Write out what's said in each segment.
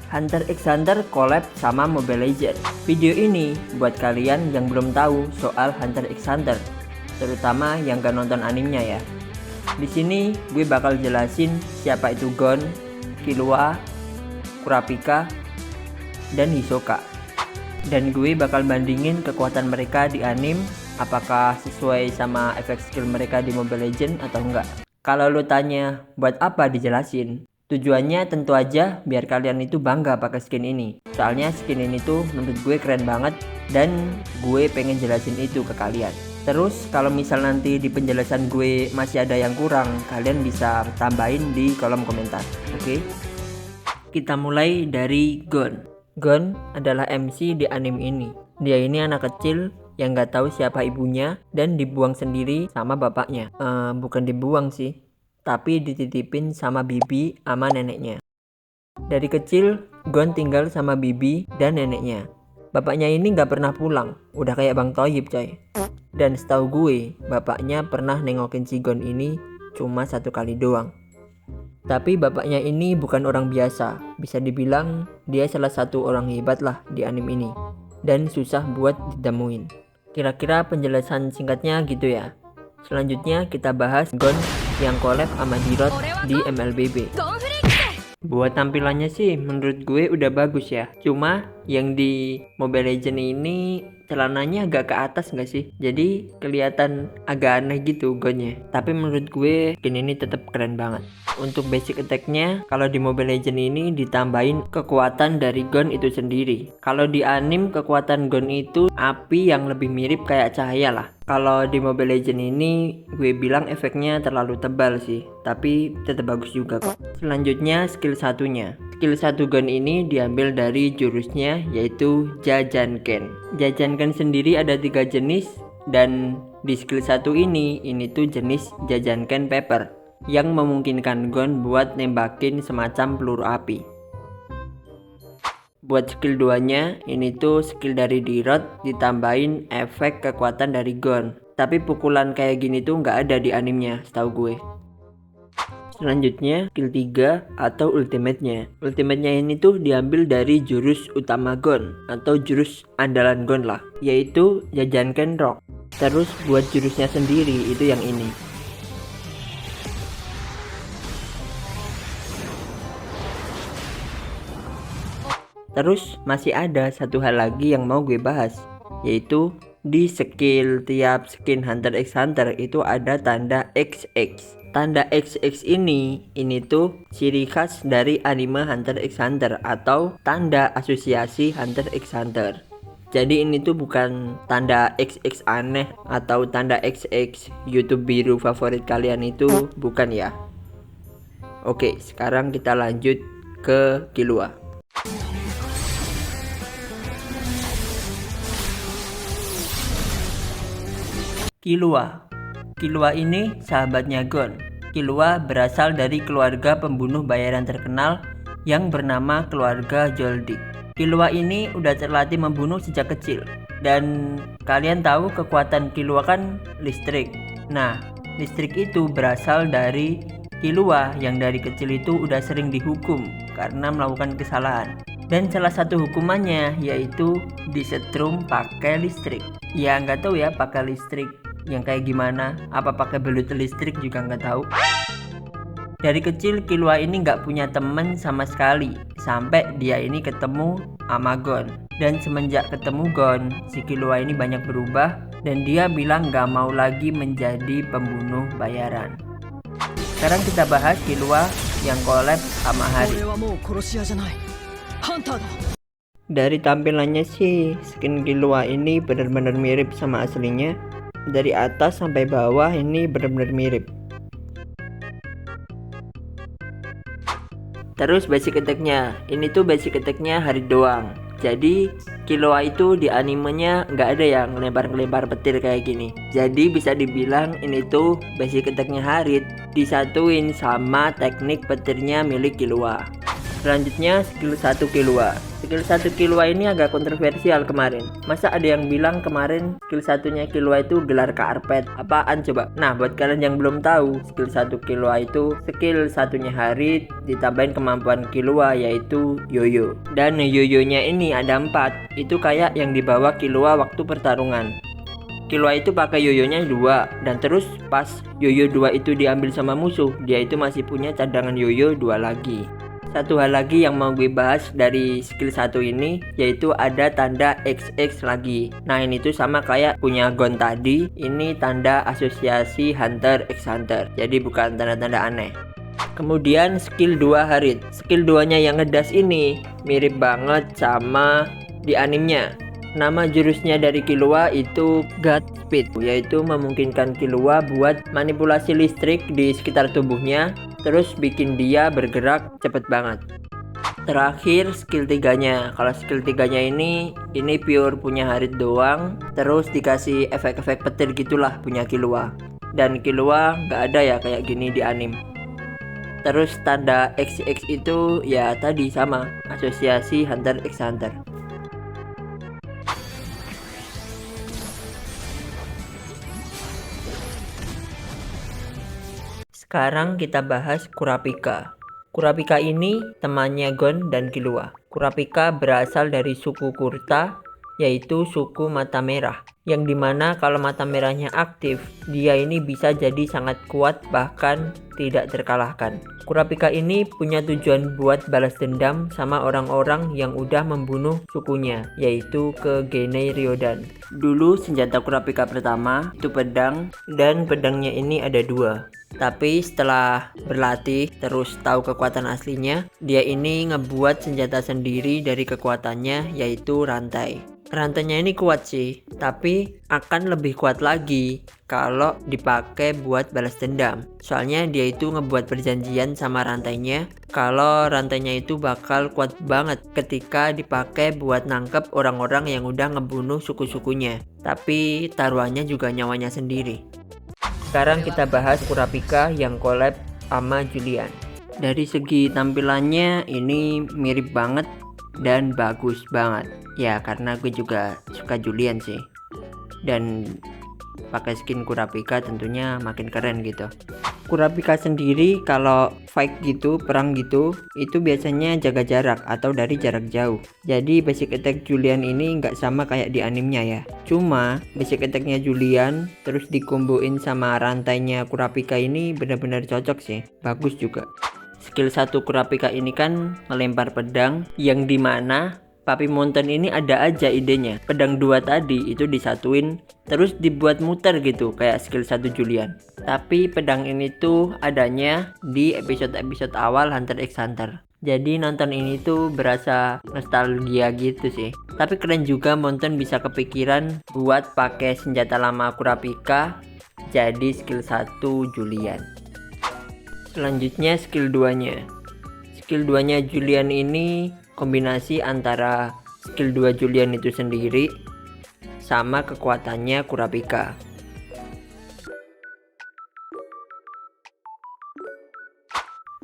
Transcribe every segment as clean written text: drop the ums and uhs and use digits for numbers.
Hunter x Hunter collab sama Mobile Legends. Video ini buat kalian yang belum tahu soal Hunter x Hunter, terutama yang gak nonton animenya ya. Di sini gue bakal jelasin siapa itu Gon, Killua, Kurapika, dan Hisoka. Dan gue bakal bandingin kekuatan mereka di anime, apakah sesuai sama efek skill mereka di Mobile Legends atau enggak. Kalau lo tanya buat apa dijelasin, tujuannya tentu aja biar kalian itu bangga pakai skin ini. Soalnya skin ini tuh menurut gue keren banget dan gue pengen jelasin itu ke kalian. Terus kalau misal nanti di penjelasan gue masih ada yang kurang, kalian bisa tambahin di kolom komentar. Oke? Kita mulai dari Gon. Gon adalah MC di anime ini. Dia ini anak kecil yang gak tahu siapa ibunya dan dibuang sendiri sama bapaknya. Bukan dibuang sih, tapi dititipin sama bibi sama neneknya. Dari kecil, Gon tinggal sama bibi dan neneknya. Bapaknya ini gak pernah pulang, udah kayak Bang Toyib coy. Dan setahu gue, bapaknya pernah nengokin si Gon ini cuma 1 kali doang. Tapi bapaknya ini bukan orang biasa, bisa dibilang dia salah satu orang hebat lah di anime ini. Dan susah buat ditemuin. Kira-kira penjelasan singkatnya gitu ya. Selanjutnya kita bahas Gon yang collab sama Dirot di MLBB. Buat tampilannya sih menurut gue udah bagus ya. Cuma yang di Mobile Legends ini celananya agak ke atas gak sih? Jadi kelihatan agak aneh gitu Gonnya. Tapi menurut gue skin ini tetap keren banget. Untuk basic attack-nya, kalau di Mobile Legends ini ditambahin kekuatan dari Gon itu sendiri. Kalau di anime kekuatan Gon itu api yang lebih mirip kayak cahaya lah. Kalau di Mobile Legends ini gue bilang efeknya terlalu tebal sih, tapi tetap bagus juga kok. Selanjutnya skill satunya. Skill 1 Gon ini diambil dari jurusnya yaitu Jajanken. Jajanken sendiri ada 3 jenis dan di skill 1 ini tuh jenis Jajanken Pepper yang memungkinkan Gon buat nembakin semacam peluru api. Buat skill 2 nya ini tuh skill dari Dirot ditambahin efek kekuatan dari Gon. Tapi pukulan kayak gini tuh nggak ada di animenya setahu gue. Selanjutnya skill 3 atau ultimate-nya. Ultimate-nya ini tuh diambil dari jurus utama Gon atau jurus andalan Gon lah, yaitu Jajanken Rock. Terus buat jurusnya sendiri itu yang ini. Terus masih ada satu hal lagi yang mau gue bahas, yaitu di skill tiap skin Hunter x Hunter itu ada tanda XX. Tanda XX ini tuh ciri khas dari anime Hunter x Hunter atau tanda asosiasi Hunter x Hunter. Jadi ini tuh bukan tanda XX aneh atau tanda XX YouTube biru favorit kalian itu, bukan ya. Oke, sekarang kita lanjut ke Killua. Killua ini sahabatnya Gon. Killua berasal dari keluarga pembunuh bayaran terkenal yang bernama keluarga Joldik. Killua ini udah terlatih membunuh sejak kecil. Dan kalian tahu kekuatan Killua kan listrik. Nah, listrik itu berasal dari Killua yang dari kecil itu udah sering dihukum karena melakukan kesalahan. Dan salah satu hukumannya yaitu disetrum pakai listrik. Ya nggak tahu ya pakai listrik yang kayak gimana, apa pakai belut listrik juga nggak tahu. Dari kecil Killua ini nggak punya temen sama sekali sampai dia ini ketemu sama Gon. Dan semenjak ketemu Gon, si Killua ini banyak berubah dan dia bilang nggak mau lagi menjadi pembunuh bayaran. Sekarang kita bahas Killua yang collab sama Hari. Dari tampilannya sih skin Killua ini benar-benar mirip sama aslinya. Dari atas sampai bawah ini benar-benar mirip. Terus basic attack-nya, ini tuh basic attack-nya Hari doang. Jadi Killua itu di animenya nggak ada yang ngelempar-ngelempar petir kayak gini. Jadi bisa dibilang ini tuh basic attack-nya Harit disatuin sama teknik petirnya milik Killua. Selanjutnya skill 1 Killua. skill 1 Killua ini agak kontroversial kemarin. Masa ada yang bilang kemarin skill satunya Killua itu gelar karpet? Apaan coba? Nah, buat kalian yang belum tahu, skill 1 Killua itu skill satunya Harit ditambahin kemampuan Killua yaitu yoyo. Dan yoyonya ini ada 4. Itu kayak yang dibawa Killua waktu pertarungan. Killua itu pakai yoyonya 2, dan terus pas yoyo 2 itu diambil sama musuh, dia itu masih punya cadangan yoyo 2 lagi. Satu hal lagi yang mau gue bahas dari skill 1 ini, yaitu ada tanda XX lagi. Nah, ini tuh sama kayak punya Gon tadi, ini tanda asosiasi Hunter x Hunter, jadi bukan tanda-tanda aneh. Kemudian skill 2 Harit. Skill 2 nya yang ngedas ini mirip banget sama di animenya. Nama jurusnya dari Killua itu God Speed, yaitu memungkinkan Killua buat manipulasi listrik di sekitar tubuhnya, terus bikin dia bergerak cepet banget. Terakhir skill 3 nya. Kalau skill 3 nya ini pure punya Harit doang, terus dikasih efek-efek petir gitulah punya Killua. Dan Killua nggak ada ya kayak gini di anime. Terus tanda XX itu ya tadi sama, asosiasi Hunter x Hunter. Sekarang kita bahas Kurapika. Kurapika ini temannya Gon dan Killua. Kurapika berasal dari suku Kurta, yaitu suku mata merah, yang dimana kalau mata merahnya aktif, dia ini bisa jadi sangat kuat bahkan tidak terkalahkan. Kurapika ini punya tujuan buat balas dendam sama orang-orang yang udah membunuh sukunya, yaitu ke Genei Ryodan. Dulu senjata Kurapika pertama itu pedang, dan pedangnya ini ada 2. Tapi setelah berlatih terus tahu kekuatan aslinya, dia ini ngebuat senjata sendiri dari kekuatannya, yaitu rantai. Rantainya ini kuat sih, tapi akan lebih kuat lagi kalau dipakai buat balas dendam. Soalnya dia itu ngebuat perjanjian sama rantainya, kalau rantainya itu bakal kuat banget ketika dipakai buat nangkep orang-orang yang udah ngebunuh suku-sukunya. Tapi taruhannya juga nyawanya sendiri. Sekarang kita bahas Kurapika yang collab sama Julian. Dari segi tampilannya ini mirip banget dan bagus banget. Ya karena gue juga suka Julian sih. Dan pakai skin Kurapika tentunya makin keren gitu. Kurapika sendiri kalau fight gitu, perang gitu, itu biasanya jaga jarak atau dari jarak jauh. Jadi basic attack Julian ini nggak sama kayak di animenya ya. Cuma basic attacknya Julian terus dikomboin sama rantainya Kurapika ini benar-benar cocok sih. Bagus juga. Skill 1 Kurapika ini kan melempar pedang, yang dimana Papi Mountain ini ada aja idenya. Pedang 2 tadi itu disatuin terus dibuat muter gitu kayak skill 1 Julian. Tapi pedang ini tuh adanya di episode-episode awal Hunter x Hunter. Jadi nonton ini tuh berasa nostalgia gitu sih. Tapi keren juga Mountain bisa kepikiran buat pakai senjata lama Kurapika jadi skill 1 Julian. Selanjutnya skill 2 nya. Skill 2 nya Julian ini kombinasi antara skill 2 Julian itu sendiri sama kekuatannya Kurapika.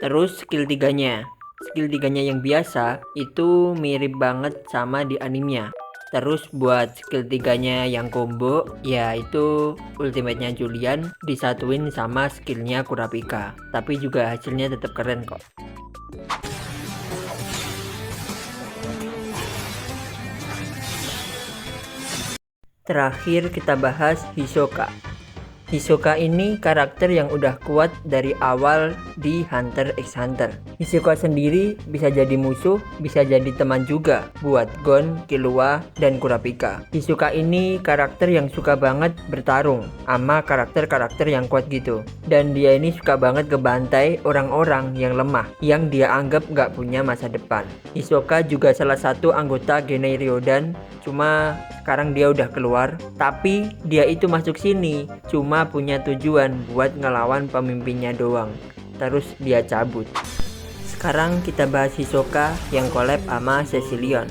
Terus skill 3 nya. Skill 3 nya yang biasa itu mirip banget sama di animenya. Terus buat skill 3 nya yang combo, yaitu ultimate-nya Julian disatuin sama skillnya Kurapika. Tapi juga hasilnya tetap keren kok. Terakhir kita bahas Hisoka. Hisoka ini karakter yang udah kuat dari awal di Hunter x Hunter. Hisoka sendiri bisa jadi musuh, bisa jadi teman juga buat Gon, Killua, dan Kurapika. Hisoka ini karakter yang suka banget bertarung sama karakter-karakter yang kuat gitu. Dan dia ini suka banget ngebantai orang-orang yang lemah, yang dia anggap gak punya masa depan. Hisoka juga salah satu anggota Genei Ryodan, cuma sekarang dia udah keluar. Tapi dia itu masuk sini cuma punya tujuan buat ngelawan pemimpinnya doang, terus dia cabut. Sekarang kita bahas Hisoka yang collab sama Cecilion.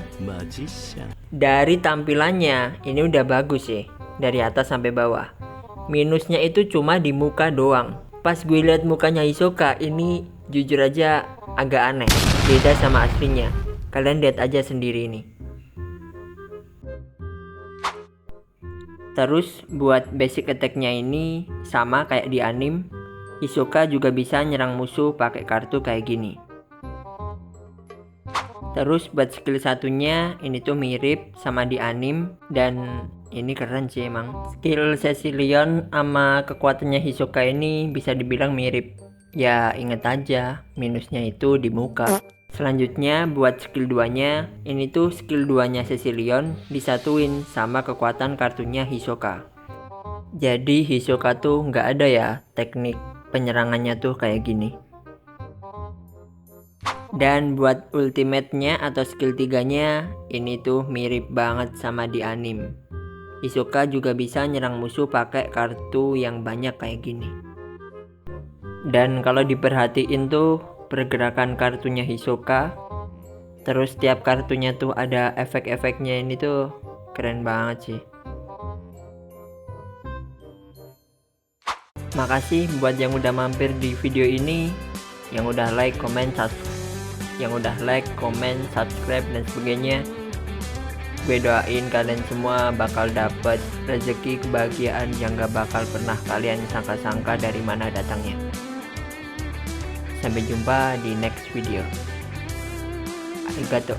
Dari tampilannya ini udah bagus sih, dari atas sampai bawah. Minusnya itu cuma di muka doang. Pas gue liat mukanya Hisoka ini jujur aja agak aneh, beda sama aslinya. Kalian lihat aja sendiri ini. Terus buat basic attack-nya ini sama kayak di anime. Hisoka juga bisa nyerang musuh pakai kartu kayak gini. Terus buat skill satunya ini tuh mirip sama di anime dan ini keren sih emang. Skill Cecilion sama kekuatannya Hisoka ini bisa dibilang mirip. Ya inget aja, minusnya itu di muka. Selanjutnya buat skill 2-nya, ini tuh skill 2-nya Cecilion disatuin sama kekuatan kartunya Hisoka. Jadi Hisoka tuh nggak ada ya teknik penyerangannya tuh kayak gini. Dan buat ultimate-nya atau skill 3-nya, ini tuh mirip banget sama di anime. Hisoka juga bisa nyerang musuh pakai kartu yang banyak kayak gini. Dan kalau diperhatiin tuh pergerakan kartunya Hisoka, terus tiap kartunya tuh ada efek-efeknya, ini tuh keren banget sih. Makasih buat yang udah mampir di video ini, yang udah like, comment, subscribe dan sebagainya. Gue doain kalian semua bakal dapet rezeki kebahagiaan yang gak bakal pernah kalian sangka-sangka dari mana datangnya. Sampai jumpa di next video. Arigato.